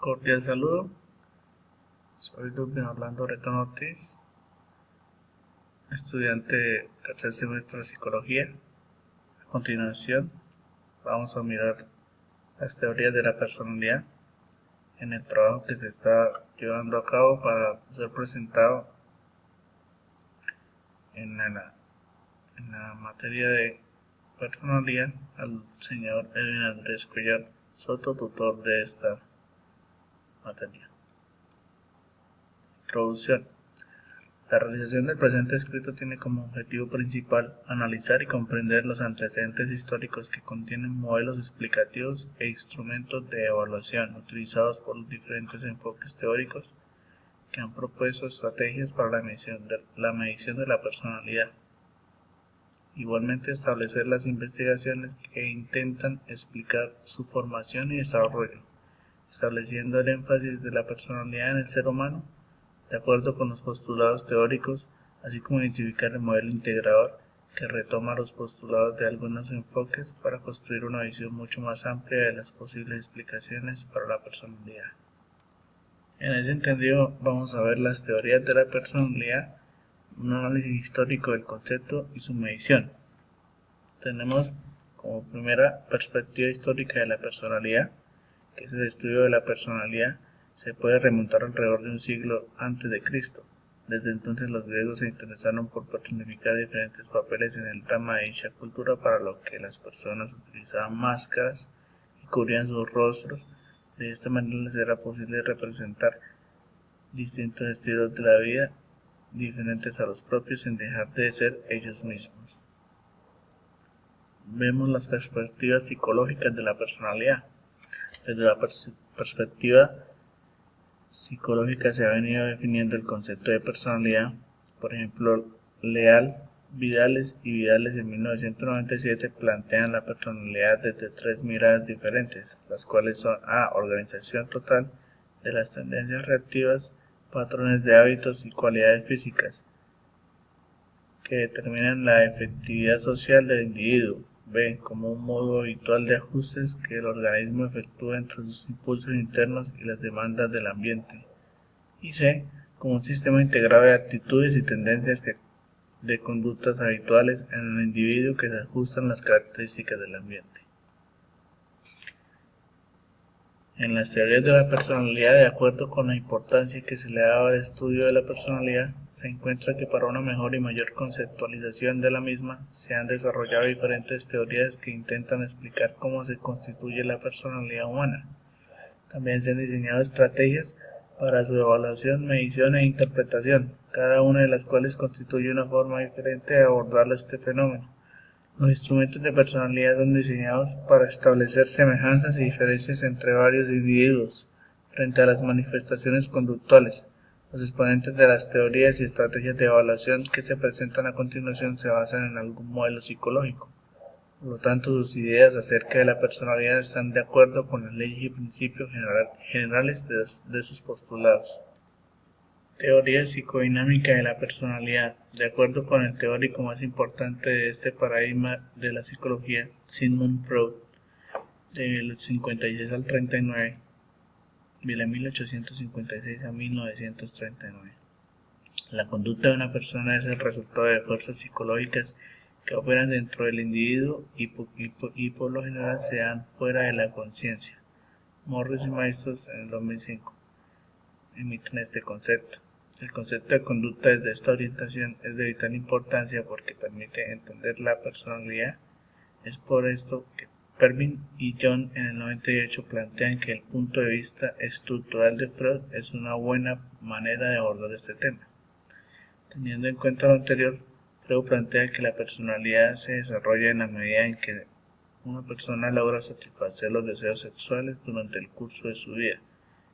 Cordial saludo, soy Ludwig Orlando Reton Ortiz, estudiante de tercer semestre de psicología. A continuación, vamos a mirar las teorías de la personalidad en el trabajo que se está llevando a cabo para ser presentado en la materia de personalidad al señor Edwin Andrés Cuellar Soto, tutor de esta materia. Introducción. La realización del presente escrito tiene como objetivo principal analizar y comprender los antecedentes históricos que contienen modelos explicativos e instrumentos de evaluación utilizados por los diferentes enfoques teóricos que han propuesto estrategias para la medición de la personalidad. Igualmente, establecer las investigaciones que intentan explicar su formación y desarrollo, estableciendo el énfasis de la personalidad en el ser humano de acuerdo con los postulados teóricos, así como identificar el modelo integrador que retoma los postulados de algunos enfoques para construir una visión mucho más amplia de las posibles explicaciones para la personalidad. En ese entendido, vamos a ver las teorías de la personalidad, un análisis histórico del concepto y su medición. Tenemos como primera perspectiva histórica de la personalidad, que es el estudio de la personalidad. Se puede remontar alrededor de un siglo antes de Cristo. Desde entonces los griegos se interesaron por personificar diferentes papeles en el drama de dicha cultura, para lo que las personas utilizaban máscaras y cubrían sus rostros. De esta manera les era posible representar distintos estilos de la vida diferentes a los propios sin dejar de ser ellos mismos. Vemos las perspectivas psicológicas de la personalidad. Desde la perspectiva psicológica se ha venido definiendo el concepto de personalidad. Por ejemplo, Leal, Vidales y Vidales en 1997 plantean la personalidad desde tres miradas diferentes, las cuales son a. Organización total de las tendencias reactivas, patrones de hábitos y cualidades físicas que determinan la efectividad social del individuo. B. Como un modo habitual de ajustes que el organismo efectúa entre sus impulsos internos y las demandas del ambiente. Y C. Como un sistema integrado de actitudes y tendencias de conductas habituales en el individuo que se ajustan a las características del ambiente. En las teorías de la personalidad, de acuerdo con la importancia que se le ha dado al estudio de la personalidad, se encuentra que para una mejor y mayor conceptualización de la misma, se han desarrollado diferentes teorías que intentan explicar cómo se constituye la personalidad humana. También se han diseñado estrategias para su evaluación, medición e interpretación, cada una de las cuales constituye una forma diferente de abordar este fenómeno. Los instrumentos de personalidad son diseñados para establecer semejanzas y diferencias entre varios individuos frente a las manifestaciones conductuales. Los exponentes de las teorías y estrategias de evaluación que se presentan a continuación se basan en algún modelo psicológico. Por lo tanto, sus ideas acerca de la personalidad están de acuerdo con las leyes y principios generales de sus postulados. Teoría psicodinámica de la personalidad. De acuerdo con el teórico más importante de este paradigma de la psicología, Sigmund Freud, del 56 al 39, de 1856 a 1939. La conducta de una persona es el resultado de fuerzas psicológicas que operan dentro del individuo y por lo general se dan fuera de la conciencia. Morris y Maestos en el 2005 emiten este concepto. El concepto de conducta desde esta orientación es de vital importancia porque permite entender la personalidad. Es por esto que Pervin y John en el 98 plantean que el punto de vista estructural de Freud es una buena manera de abordar este tema. Teniendo en cuenta lo anterior, Freud plantea que la personalidad se desarrolla en la medida en que una persona logra satisfacer los deseos sexuales durante el curso de su vida.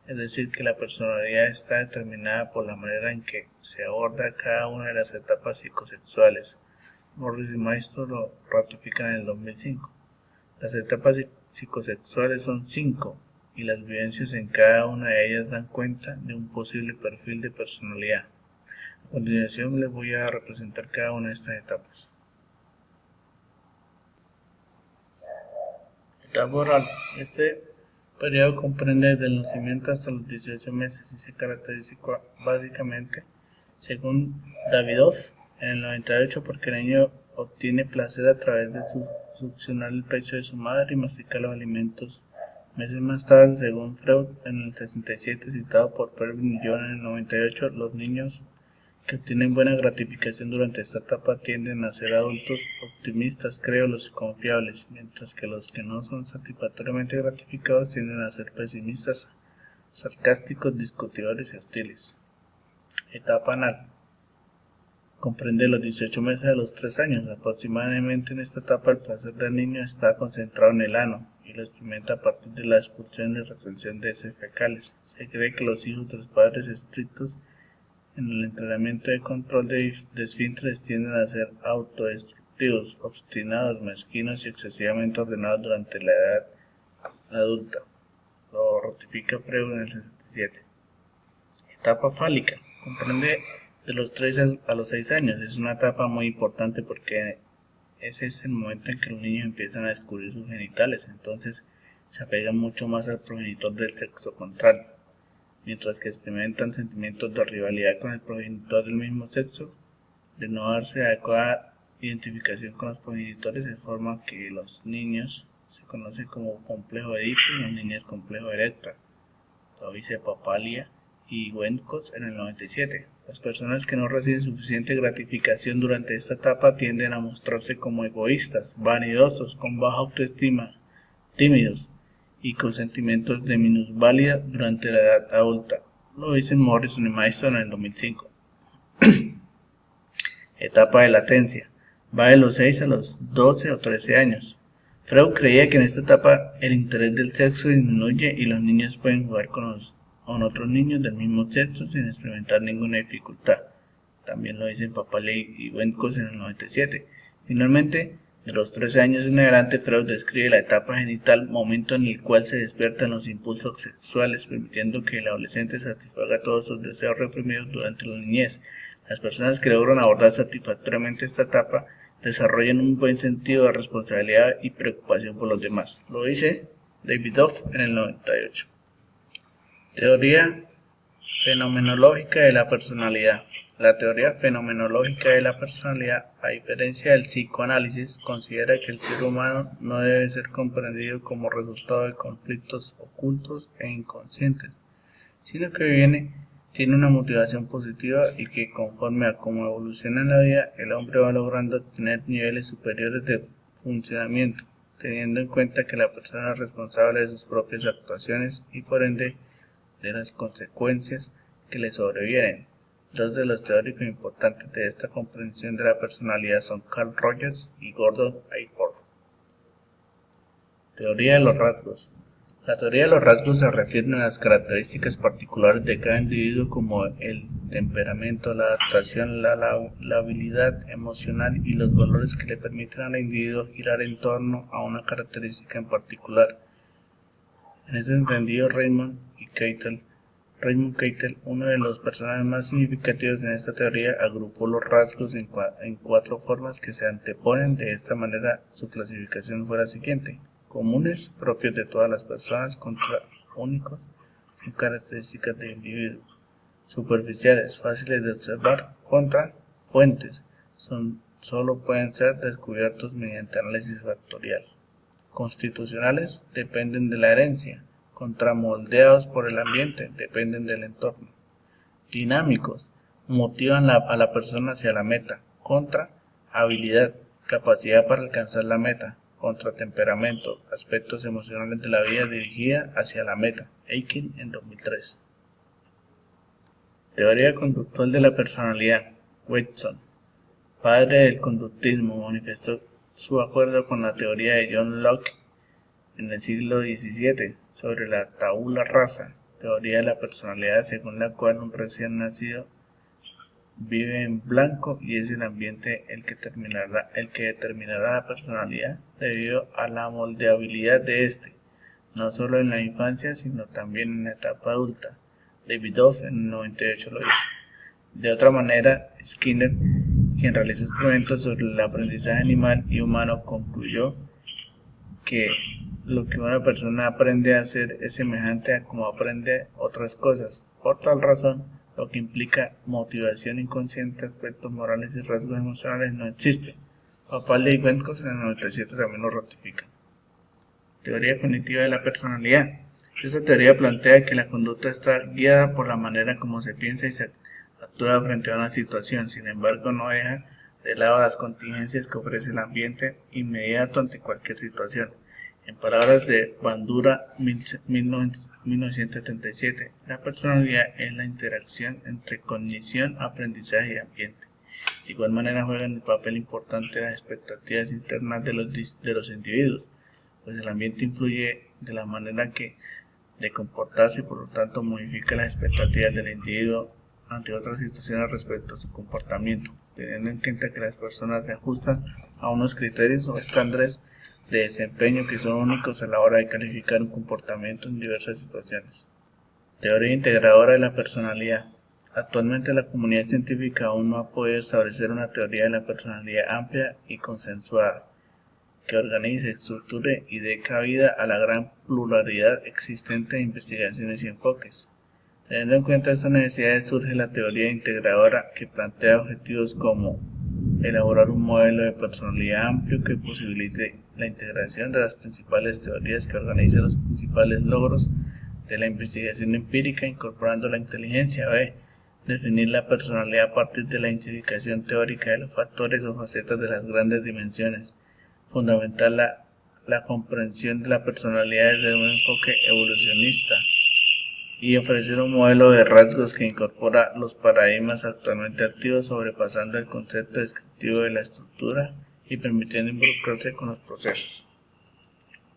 Es decir, que la personalidad está determinada por la manera en que se aborda cada una de las etapas psicosexuales. Morris y Maestro lo ratifican en el 2005. Las etapas psicosexuales son 5 y las vivencias en cada una de ellas dan cuenta de un posible perfil de personalidad. A continuación les voy a representar cada una de estas etapas. Etapa oral. Este periodo comprende desde el nacimiento hasta los 18 meses y se caracteriza básicamente, según Davidoff, en el 98 porque el niño obtiene placer a través de succionar el pecho de su madre y masticar los alimentos. Meses más tarde, según Freud, en el 67, citado por Pervin y John en el 98, los niños que obtienen buena gratificación durante esta etapa tienden a ser adultos optimistas, crédulos y confiables, mientras que los que no son satisfactoriamente gratificados tienden a ser pesimistas, sarcásticos, discutidores y hostiles. Etapa anal. Comprende los 18 meses a los 3 años. Aproximadamente en esta etapa el placer del niño está concentrado en el ano y lo experimenta a partir de la expulsión y retención de heces fecales. Se cree que los hijos de los padres estrictos en el entrenamiento de control de esfínteres tienden a ser autodestructivos, obstinados, mezquinos y excesivamente ordenados durante la edad adulta. Lo ratifica Freud en el 67. Etapa fálica. Comprende de los 3 a los 6 años. Es una etapa muy importante porque ese es el momento en que los niños empiezan a descubrir sus genitales, entonces se apegan mucho más al progenitor del sexo contrario. Mientras que experimentan sentimientos de rivalidad con el progenitor del mismo sexo, de no darse adecuada identificación con los progenitores, de forma que los niños se conocen como complejo de Edipo y las niñas complejo de Electra. Lo dice Papalia y Wendkos en el 97. Las personas que no reciben suficiente gratificación durante esta etapa tienden a mostrarse como egoístas, vanidosos, con baja autoestima, tímidos y con sentimientos de minusvalía durante la edad adulta. Lo dicen Morrison y Mason en el 2005. Etapa de latencia. Va de los 6 a los 12 o 13 años. Freud creía que en esta etapa el interés del sexo disminuye y los niños pueden jugar con otros niños del mismo sexo sin experimentar ninguna dificultad. También lo dicen Papaley y Wendkos en el 97. Finalmente, de los 13 años en adelante, Freud describe la etapa genital, momento en el cual se despiertan los impulsos sexuales, permitiendo que el adolescente satisfaga todos sus deseos reprimidos durante la niñez. Las personas que logran abordar satisfactoriamente esta etapa desarrollan un buen sentido de responsabilidad y preocupación por los demás. Lo dice Davidoff en el 98. Teoría fenomenológica de la personalidad. La teoría fenomenológica de la personalidad, a diferencia del psicoanálisis, considera que el ser humano no debe ser comprendido como resultado de conflictos ocultos e inconscientes, sino que tiene una motivación positiva y que conforme a cómo evoluciona en la vida, el hombre va logrando tener niveles superiores de funcionamiento, teniendo en cuenta que la persona es responsable de sus propias actuaciones y por ende de las consecuencias que le sobrevienen. Dos de los teóricos importantes de esta comprensión de la personalidad son Carl Rogers y Gordon Allport. Teoría de los rasgos. La teoría de los rasgos se refiere a las características particulares de cada individuo como el temperamento, la adaptación, la habilidad emocional y los valores que le permiten al individuo girar en torno a una característica en particular. En ese entendido, Raymond Cattell, uno de los personajes más significativos en esta teoría, agrupó los rasgos en 4 formas que se anteponen. De esta manera, su clasificación fue la siguiente: comunes, propios de todas las personas, contra únicos, son características del individuo; superficiales, fáciles de observar, contra fuentes, solo pueden ser descubiertos mediante análisis factorial; constitucionales, dependen de la herencia; contra moldeados por el ambiente, dependen del entorno; dinámicos, motivan a la persona hacia la meta; contra habilidad, capacidad para alcanzar la meta; contra temperamento, aspectos emocionales de la vida dirigida hacia la meta. Aiken en 2003. Teoría conductual de la personalidad. Watson, padre del conductismo, manifestó su acuerdo con la teoría de John Locke en el siglo XVII sobre la tabula rasa, teoría de la personalidad según la cual un recién nacido vive en blanco y es el ambiente el que determinará la personalidad debido a la moldeabilidad de éste, no solo en la infancia sino también en la etapa adulta. Davidoff en el 98 lo hizo. De otra manera, Skinner, quien realizó experimentos sobre el aprendizaje animal y humano, concluyó que lo que una persona aprende a hacer es semejante a como aprende otras cosas. Por tal razón, lo que implica motivación inconsciente, aspectos morales y rasgos emocionales no existe. Papal y Wendkos en el 97 también lo ratifican. Teoría cognitiva de la personalidad. Esta teoría plantea que la conducta está guiada por la manera como se piensa y se actúa frente a una situación, sin embargo no deja de lado las contingencias que ofrece el ambiente inmediato ante cualquier situación. En palabras de Bandura 1977, la personalidad es la interacción entre cognición, aprendizaje y ambiente. De igual manera juegan un papel importante las expectativas internas de los individuos, pues el ambiente influye de la manera que de comportarse y por lo tanto modifica las expectativas del individuo ante otras situaciones respecto a su comportamiento, teniendo en cuenta que las personas se ajustan a unos criterios o estándares de desempeño que son únicos a la hora de calificar un comportamiento en diversas situaciones. Teoría integradora de la personalidad. Actualmente la comunidad científica aún no ha podido establecer una teoría de la personalidad amplia y consensuada, que organice, estructure y dé cabida a la gran pluralidad existente de investigaciones y enfoques. Teniendo en cuenta estas necesidades surge la teoría integradora, que plantea objetivos como elaborar un modelo de personalidad amplio que posibilite la integración de las principales teorías, que organice los principales logros de la investigación empírica incorporando la inteligencia. Definir la personalidad a partir de la identificación teórica de los factores o facetas de las grandes dimensiones. Fundamental la comprensión de la personalidad desde un enfoque evolucionista y ofrecer un modelo de rasgos que incorpora los paradigmas actualmente activos, sobrepasando el concepto descriptivo de la estructura y permitiendo involucrarse con los procesos.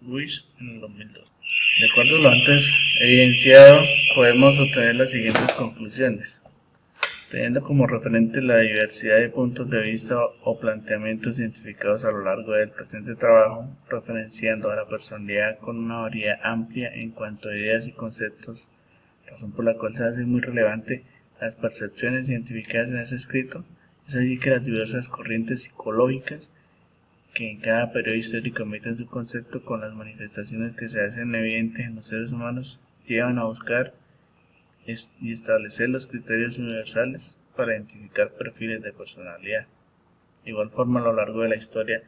Ruiz en el 2002. De acuerdo a lo antes evidenciado, podemos obtener las siguientes conclusiones. Teniendo como referente la diversidad de puntos de vista o planteamientos identificados a lo largo del presente trabajo, referenciando a la personalidad con una variedad amplia en cuanto a ideas y conceptos, razón por la cual se hace muy relevante las percepciones identificadas en ese escrito, es allí que las diversas corrientes psicológicas que en cada periodo histórico emiten su concepto con las manifestaciones que se hacen evidentes en los seres humanos, llevan a buscar y establecer los criterios universales para identificar perfiles de personalidad. De igual forma, a lo largo de la historia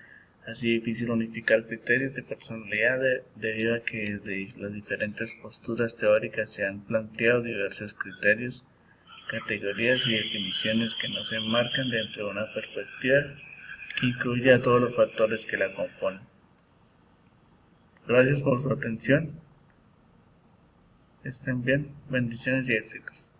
ha sido difícil unificar criterios de personalidad debido a que desde las diferentes posturas teóricas se han planteado diversos criterios, categorías y definiciones que no se enmarcan dentro de una perspectiva que incluye a todos los factores que la componen. Gracias por su atención. Estén bien, bendiciones y éxitos.